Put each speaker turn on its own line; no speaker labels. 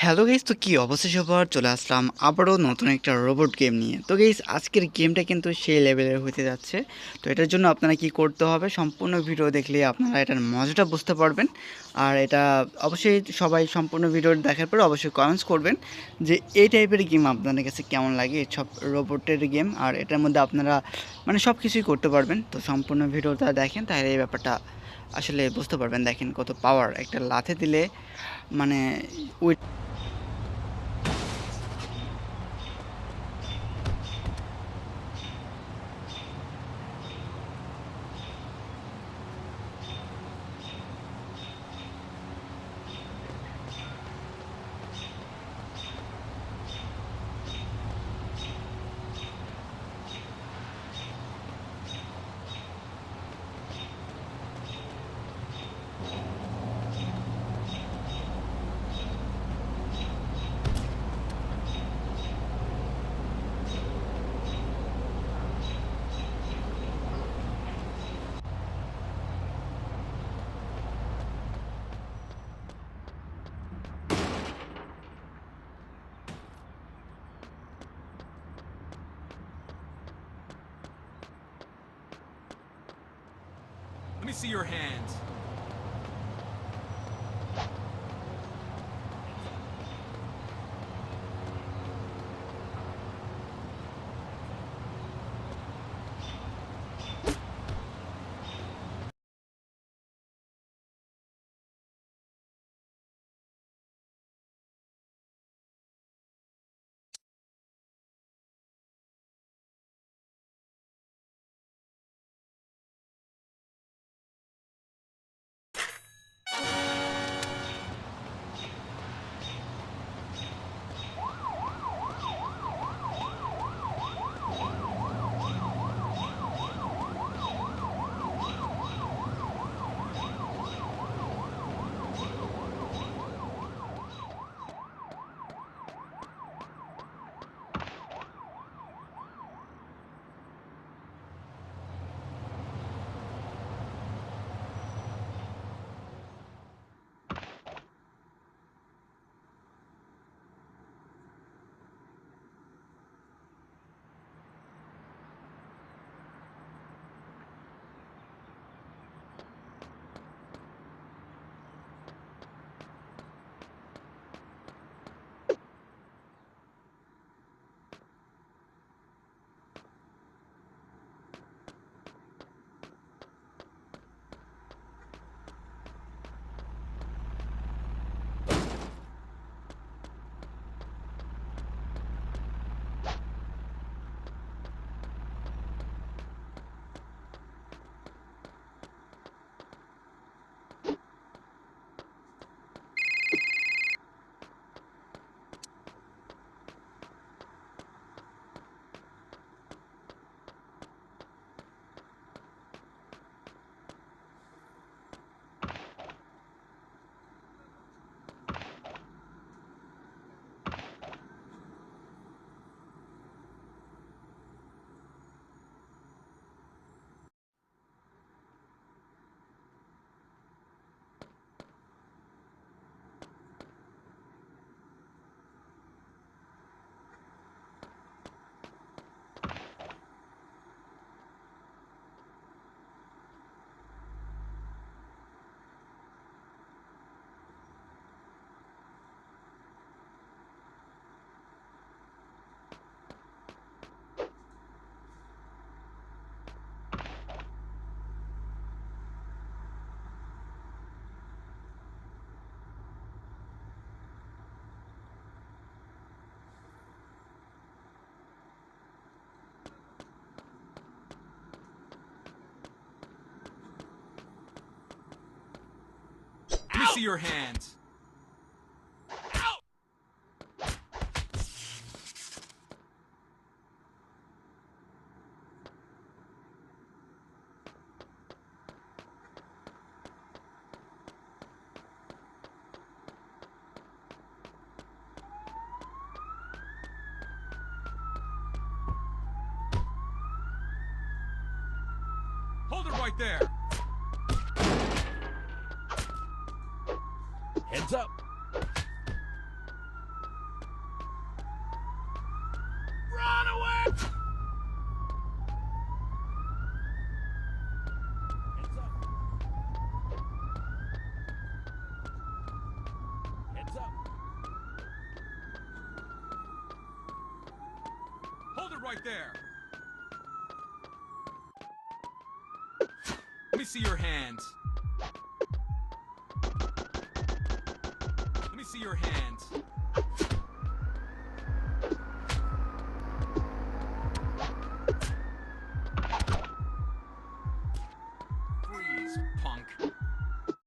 Hello guys, তো কি অবস্থা সবার? চলে আসলাম আবারও নতুন একটা রোবট গেম নিয়ে। তো গাইস, আজকের গেমটা কিন্তু সেই লেভেলের হতে যাচ্ছে। তো এটার জন্য আপনারা কি করতে হবে, সম্পূর্ণ ভিডিও দেখলে আপনারা এটার মজাটা বুঝতে পারবেন। আর এটা অবশ্যই সবাই সম্পূর্ণ ভিডিও দেখার পর অবশ্যই কমেন্টস করবেন যে এই টাইপের গেম আপনাদের কাছে কেমন লাগে, এই সব রোবটের গেম। আর এটার মধ্যে আপনারা মানে সব কিছুই করতে পারবেন। তো সম্পূর্ণ ভিডিওটা দেখেন, তাহলে এই ব্যাপারটা আসলে বুঝতে পারবেন। দেখেন কত পাওয়ার, একটা লাথি দিলে মানে ওই
Let me see your hands. Let me see your hands. Hold it right there.
Heads up.
right there. Let me see your hands. Let me see your hands.